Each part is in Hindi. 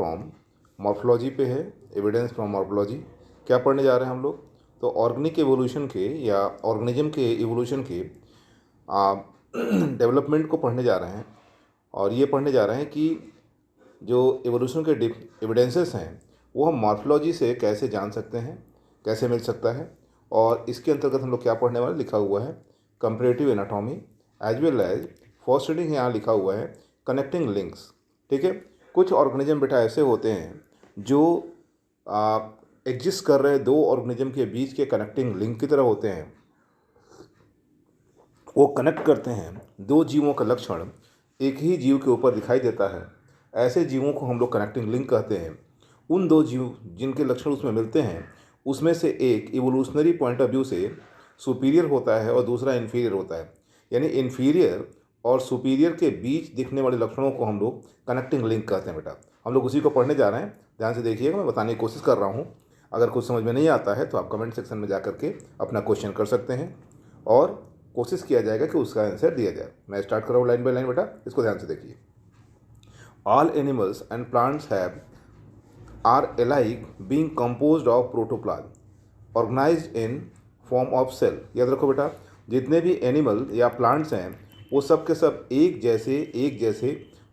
फ्रॉम मॉर्फोलॉजी पे है, एविडेंस फ्रॉम मॉर्फोलॉजी। क्या पढ़ने जा रहे हैं हम लोग? तो ऑर्गेनिक एवोल्यूशन के या ऑर्गेनिज्म के एवोल्यूशन के डेवलपमेंट को पढ़ने जा रहे हैं। और ये पढ़ने जा रहे हैं कि जो एवोल्यूशन के एविडेंसेस हैं वो हम मॉर्फोलॉजी से कैसे जान सकते हैं, कैसे मिल सकता है। और इसके अंतर्गत हम लोग क्या पढ़ने वाले, लिखा हुआ है comparative anatomy as well as first reading यहाँ लिखा हुआ है कनेक्टिंग लिंक्स। ठीक है, कुछ ऑर्गेनिज्म बेटा ऐसे होते हैं जो एग्जिस्ट कर रहे दो ऑर्गेनिज्म के बीच के कनेक्टिंग लिंक की तरह होते हैं। वो कनेक्ट करते हैं दो जीवों का लक्षण एक ही जीव के ऊपर दिखाई देता है, ऐसे जीवों को हम लोग कनेक्टिंग लिंक कहते हैं। उन दो जीव जिनके लक्षण उसमें मिलते हैं उसमें से एक इवोल्यूशनरी पॉइंट ऑफ व्यू से सुपीरियर होता है और दूसरा इन्फीरियर होता है। यानी इन्फीरियर और सुपीरियर के बीच दिखने वाले लक्षणों को हम लोग कनेक्टिंग लिंक कहते हैं। बेटा हम लोग उसी को पढ़ने जा रहे हैं, ध्यान से देखिएगा, मैं बताने की कोशिश कर रहा हूँ। अगर कुछ समझ में नहीं आता है तो आप कमेंट सेक्शन में जा करके अपना क्वेश्चन कर सकते हैं और कोशिश किया जाएगा कि उसका आंसर दिया जाए। मैं स्टार्ट कर रहा हूँ लाइन बाय लाइन, बेटा इसको ध्यान से देखिए। All animals and plants have are alike being composed of protoplasm organized in form of cell। याद रखो बेटा, जितने भी एनिमल या प्लांट्स हैं वो सब के सब एक जैसे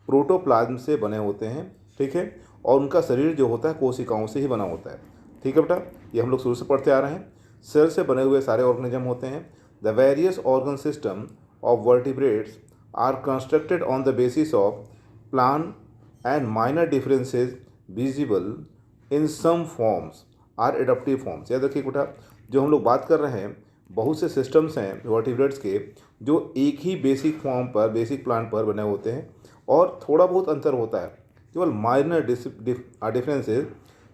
प्रोटोप्लाज्म से बने होते हैं। ठीक है, और उनका शरीर जो होता है कोशिकाओं से ही बना होता है। ठीक है बेटा, ये हम लोग शुरू से पढ़ते आ रहे हैं। सेल से बने हुए सारे ऑर्गेनिज्म होते हैं। The various organ system of vertebrates are constructed on the basis of plan and minor differences visible in some forms are adaptive forms. याद रखिए बेटा, जो हम लोग बात कर रहे हैं बहुत से सिस्टम्स हैं वर्टिब्रेट्स के जो एक ही बेसिक फॉर्म पर, बेसिक प्लांट पर बने होते हैं और थोड़ा बहुत अंतर होता है, केवल माइनर डिफरेंसेस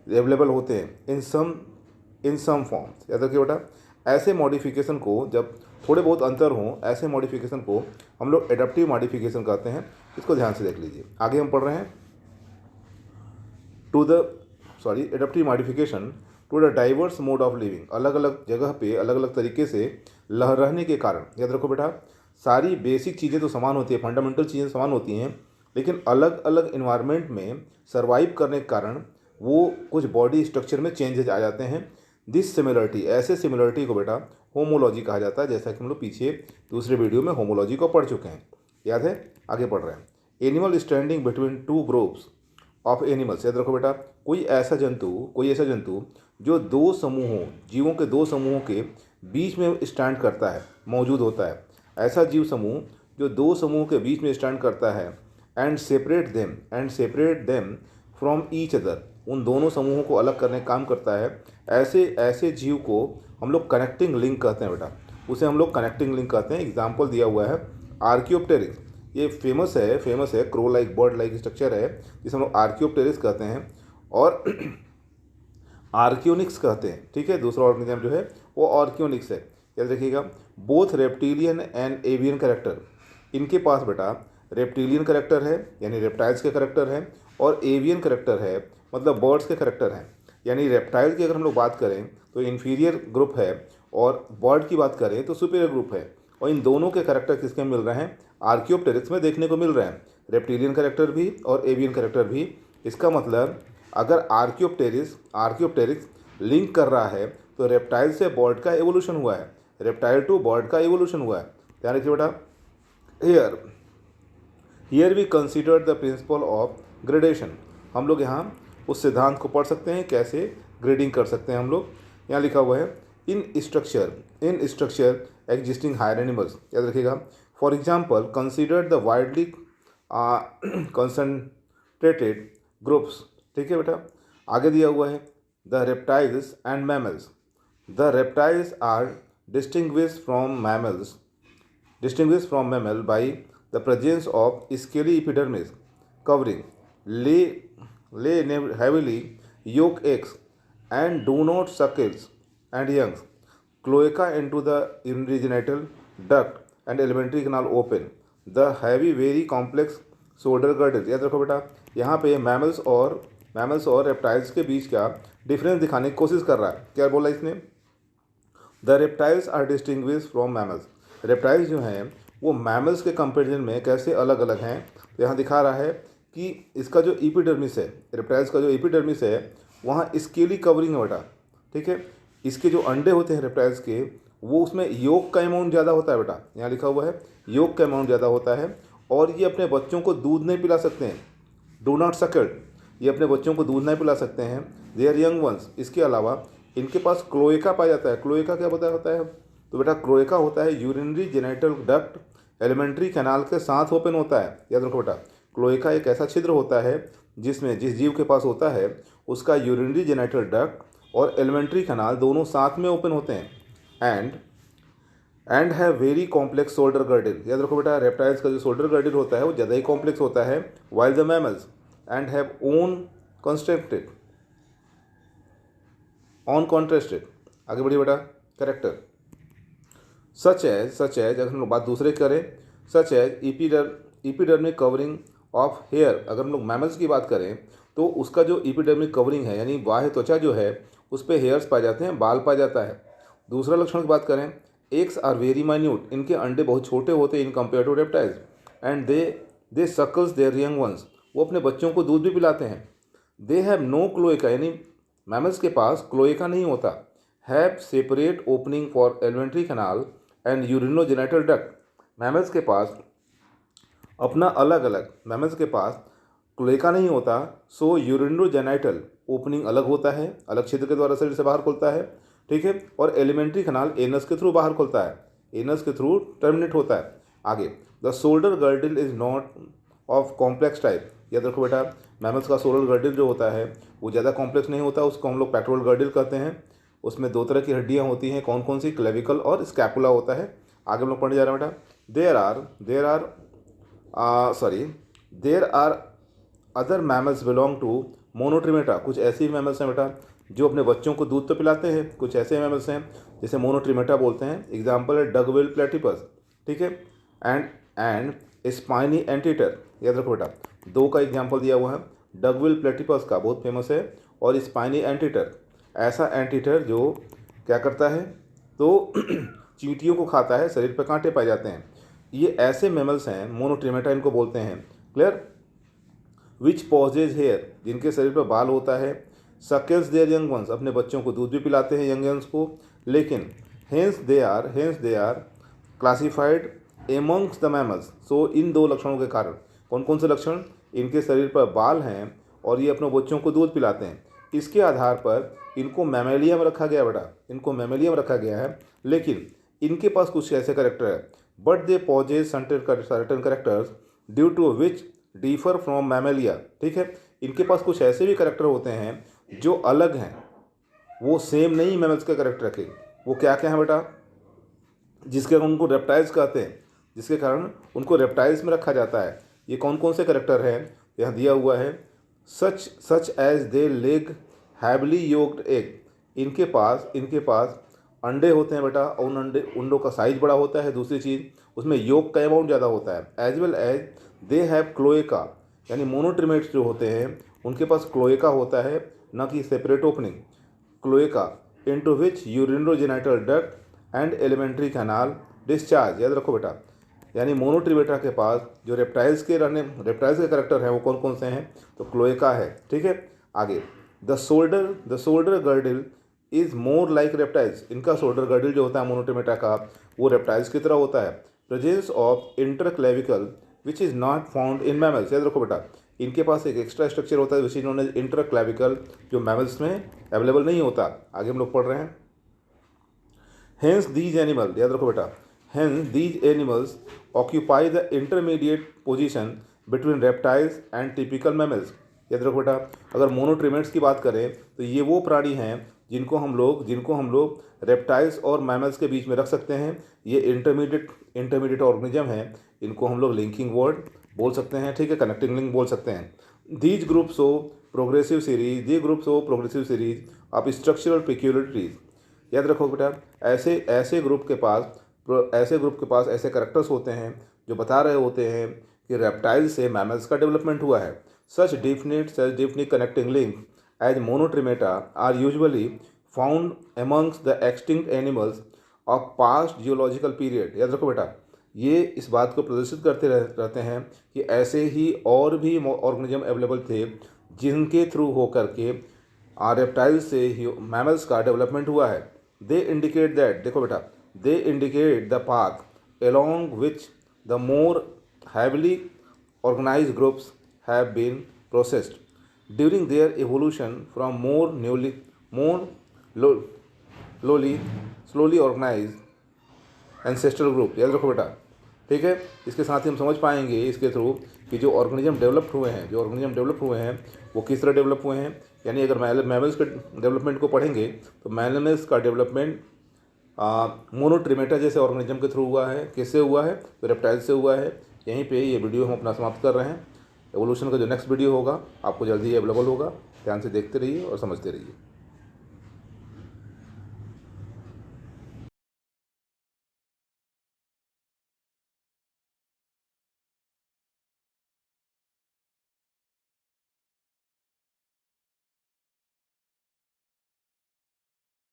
अवेलेबल होते हैं इन सम फॉर्म्स। याद रखिए बेटा, ऐसे मॉडिफिकेशन को, जब थोड़े बहुत अंतर हों, ऐसे मॉडिफिकेशन को हम लोग एडप्टिव मॉडिफिकेशन कहते हैं। इसको ध्यान से देख लीजिए। आगे हम पढ़ रहे हैं adaptive modification to the diverse mode of living. अलग अलग जगह पे अलग अलग तरीके से रहने के कारण। याद रखो बेटा, सारी बेसिक चीज़ें तो समान होती है, फंडामेंटल चीज़ें समान होती हैं, लेकिन अलग अलग इन्वायरमेंट में सर्वाइव करने के कारण वो कुछ बॉडी स्ट्रक्चर में चेंजेज आ जाते हैं। दिस सिमिलरिटी, ऐसे सिमिलरिटी को बेटा होमोलॉजी कहा जाता है, जैसा कि हम लोग पीछे दूसरे वीडियो में होमोलॉजी को पढ़ चुके हैं। याद है, आगे पढ़ रहे हैं। Animal standing between two groups of animals. याद रखो बेटा, कोई ऐसा जंतु जो दो समूहों, जीवों के दो समूहों के बीच में स्टैंड करता है, मौजूद होता है। ऐसा जीव समूह जो दो समूहों के बीच में स्टैंड करता है and separate them from each other, उन दोनों समूहों को अलग करने का काम करता है। ऐसे जीव को हम लोग कनेक्टिंग लिंक कहते हैं बेटा, उसे हम लोग कनेक्टिंग लिंक कहते हैं। एग्जाम्पल दिया हुआ है आर्कियोप्टेरिक्स। ये फेमस है, crow like, bird like structure है जिसे हम लोग आर्कियोप्टेरिक्स कहते हैं और आर्कियोनिक्स कहते हैं। ठीक है, दूसरा ऑर्गेनिज्म जो है वो आर्कियोनिक्स है। याद रखिएगा, both reptilian and avian character. इनके पास बेटा रेप्टिलियन कैरेक्टर है यानी रेप्टाइल्स के कैरेक्टर है, और एवियन कैरेक्टर है मतलब बर्ड्स के कैरेक्टर हैं। यानी रेप्टाइल की अगर हम लोग बात करें तो इन्फीरियर ग्रुप है और बर्ड की बात करें तो सुपीरियर ग्रुप है। और इन दोनों के कैरेक्टर किसके मिल रहे हैं? आर्कियोप्टेरिक्स में देखने को मिल रहे हैं, रेप्टिलियन कैरेक्टर भी और एवियन कैरेक्टर भी। इसका मतलब अगर आर्कियोप्टेरिक्स लिंक कर रहा है तो रेप्टाइल से बर्ड का एवोल्यूशन हुआ है, रेप्टाइल टू बर्ड का एवोल्यूशन हुआ है। ध्यान रखिए बेटा, here we consider the principle of gradation. हम लोग यहाँ उस सिद्धांत को पढ़ सकते हैं, कैसे ग्रेडिंग कर सकते हैं हम लोग। यहाँ लिखा हुआ है in structure existing higher animals. याद रखिएगा, for example consider the widely concentrated groups. ठीक है बेटा, आगे दिया हुआ है the reptiles and mammals. The reptiles are distinguished from mammal by the presence of scaly epidermis covering lay heavily yolk eggs and do not suckles and youngs. Cloaca into the urinary genital duct and alimentary canal open. The heavy very complex shoulder girdle। याद रखो बेटा, यहाँ पे मैमल्स और रेप्टाइल्स के बीच का डिफरेंस दिखाने की कोशिश कर रहा है। क्या बोला इसने? The reptiles are distinguished from mammals. Reptiles जो हैं वो मैमल्स के कंपेरिजन में कैसे अलग अलग हैं। तो यहाँ दिखा रहा है कि इसका जो एपिडर्मिस है, रेप्टाइल्स का जो एपिडर्मिस है वहाँ स्केली कवरिंग है बेटा, ठीक है। इसके जो अंडे होते हैं रेप्टाइल्स के, वो उसमें योग का अमाउंट ज़्यादा होता है बेटा, यहाँ लिखा हुआ है योग का अमाउंट ज़्यादा होता है, और ये अपने बच्चों को दूध नहीं पिला सकते हैं, डू नॉट सकल, ये अपने बच्चों को दूध नहीं पिला सकते हैं, दे आर यंग वंस। इसके अलावा इनके पास क्लोएका पाया जाता है। क्लोएका क्या पता होता है? तो बेटा क्लोएका होता है urinary genital duct alimentary canal के साथ ओपन होता है, याद रखो बेटा। क्लोएका एक ऐसा छिद्र होता है जिसमें जिस जीव के पास होता है उसका यूरिनरी जेनिटल डक्ट और एलिमेंट्री कैनाल दोनों साथ में ओपन होते हैं। And have very complex shoulder girdle, याद रखो बेटा रेप्टाइल्स का जो शोल्डर गर्डिल होता है वो ज़्यादा ही कॉम्प्लेक्स होता है, while the mammals and have on contrasted. आगे बढ़िए बेटा, करेक्टर सच एज अगर हम लोग बात दूसरे करें, such as epidermic covering of hair. अगर हम लोग मैमल्स की बात करें तो उसका जो इपिडर्मिक कवरिंग है यानी बाह्य त्वचा जो है उस पर हेयर्स पाए जाते हैं, बाल पाया जाता है। दूसरा लक्षण की बात करें, एग्स आर वेरी माइन्यूट, इनके अंडे बहुत छोटे होते हैं in compare to reptiles, and they suckles their young ones, वो अपने बच्चों को दूध भी पिलाते हैं। दे हैव नो क्लोएका, यानी मैमल्स के पास क्लोएका नहीं होता। Have separate opening for alimentary canal and urinogenital duct, mammals के पास अपना अलग अलग, मैमल्स के पास क्लोएका नहीं होता, सो यूरिनोजेनिटल ओपनिंग अलग होता है, अलग छिद्र के द्वारा शरीर से बाहर खुलता है, ठीक है। और एलिमेंट्री कैनाल एनस के थ्रू बाहर खुलता है, एनस के थ्रू टर्मिनेट होता है। आगे, the shoulder girdle is not of complex type, याद रखो बेटा मैमल्स का शोल्डर गर्डिल जो होता है वो ज़्यादा कॉम्प्लेक्स नहीं होता, उसको हम लोग पेक्टोरल गर्डिल कहते हैं। उसमें दो तरह की हड्डियाँ होती हैं, कौन कौन सी? क्लेविकल और स्कैपुला होता है। आगे हम लोग पढ़ने जा रहे हैं बेटा, there are other mammals belong to monotremata, कुछ ऐसे ही मैमल्स हैं बेटा जो अपने बच्चों को दूध तो पिलाते हैं, कुछ ऐसे मैमल्स हैं जिसे मोनोट्रिमेटा बोलते हैं। एग्जाम्पल है डगविल प्लेटिपस, ठीक है, एंड स्पाइनी एंटीटर, याद रखो बेटा दो का एग्जाम्पल दिया हुआ है, डगविल प्लेटिपस का बहुत फेमस है, और स्पाइनी एंटीटर ऐसा एंटीटर जो क्या करता है तो चींटियों को खाता है, शरीर पर कांटे पाए जाते हैं। ये ऐसे मैमल्स हैं, मोनोट्रिमेटा इनको बोलते हैं, क्लियर। विच पॉजेज हेयर, जिनके शरीर पर बाल होता है। सकल्स देयर यंग वंस, अपने बच्चों को दूध भी पिलाते हैं यंग वंस को, लेकिन hence they are classified amongst the mammals. So इन दो लक्षणों के कारण, कौन कौन से लक्षण? इनके शरीर पर बाल हैं और ये अपने बच्चों को दूध पिलाते हैं, इसके आधार पर इनको मैमेलियम रखा गया बेटा, इनको मैमेलियम रखा गया है। लेकिन इनके पास कुछ ऐसे करेक्टर है, but they possess certain characters due to which differ from mammalia, ठीक है। इनके पास कुछ ऐसे भी करेक्टर होते हैं जो अलग हैं, वो सेम नहीं मैमल्स के करेक्टर के। वो क्या क्या है बेटा? जिसके कारण उनको रेप्टाइल्स कहते हैं, जिसके कारण उनको रेप्टाइल्स में रखा जाता है। ये कौन कौन से करेक्टर हैं यहाँ दिया हुआ है, such as they lay heavily yolked egg, इनके पास अंडे होते हैं बेटा, और उन अंडों का साइज बड़ा होता है। दूसरी चीज़ उसमें योग का अमाउंट ज़्यादा होता है। As well as they have cloaca, यानी मोनोट्रिमेट्स जो होते हैं उनके पास क्लोएका होता है, न कि separate opening. Cloaca into which urinogenital duct and alimentary canal discharge, याद रखो बेटा। यानी मोनोट्रिमेटा के पास जो रेप्टाइल्स के करेक्टर हैं वो कौन कौन से हैं? तो क्लोएका है, ठीक है। आगे, the shoulder girdle is more like reptiles, इनका शोल्डर गर्डिल जो होता है मोनोट्रिमेटा का वो रेप्टाइल्स की तरह होता है। Presence of interclavicle which is not found in mammals, याद रखो बेटा इनके पास एक एक्स्ट्रा स्ट्रक्चर होता है विच इज नोन एज इंटरक्लेविकल, जो मैमल्स में अवेलेबल नहीं होता। आगे हम लोग पढ़ रहे हैं, हेंस दीज एनिमल, याद रखो बेटा hence these animals occupy the intermediate position between reptiles and typical mammals. याद रखो बेटा अगर मोनोट्रिमेट्स की बात करें तो ये वो प्राणी हैं जिनको हम लोग रेप्टाइल्स और मैमल्स के बीच में रख सकते हैं। ये इंटरमीडिएट ऑर्गेनिज्म हैं, इनको हम लोग लिंकिंग वर्ड बोल सकते हैं, ठीक है, कनेक्टिंग लिंक बोल सकते हैं। These groups of progressive series of structural peculiarities, याद रखो बेटा ऐसे ग्रुप के पास ऐसे करेक्टर्स होते हैं जो बता रहे होते हैं कि रेप्टाइल्स से मैमल्स का डेवलपमेंट हुआ है। Such definite connecting link as monotremata are usually found amongst the extinct animals of past geological period. याद रखो बेटा ये इस बात को प्रदर्शित करते रहते हैं कि ऐसे ही और भी ऑर्गेनिज्म अवेलेबल थे जिनके थ्रू होकर के रेप्टाइल से मैमल्स का डेवलपमेंट हुआ है। दे इंडिकेट दैट, देखो बेटा, they indicate the path along which the more heavily organized groups have been processed during their evolution from more lowly slowly organized ancestral group। याद रखो बेटा, ठीक है। इसके साथ ही हम समझ पाएंगे इसके थ्रू कि जो ऑर्गेनिज्म डेवलप हुए हैं वो किस तरह डेवलप हुए हैं। यानी अगर मैमल्स के डेवलपमेंट को पढ़ेंगे तो मैमल्स का डेवलपमेंट मोनोट्रिमेटा जैसे ऑर्गेनिज्म के थ्रू हुआ है। किससे हुआ है? तो रेप्टाइल से हुआ है। यहीं पे ये वीडियो हम अपना समाप्त कर रहे हैं। एवोल्यूशन का जो नेक्स्ट वीडियो होगा आपको जल्दी ही अवेलेबल होगा। ध्यान से देखते रहिए और समझते रहिए।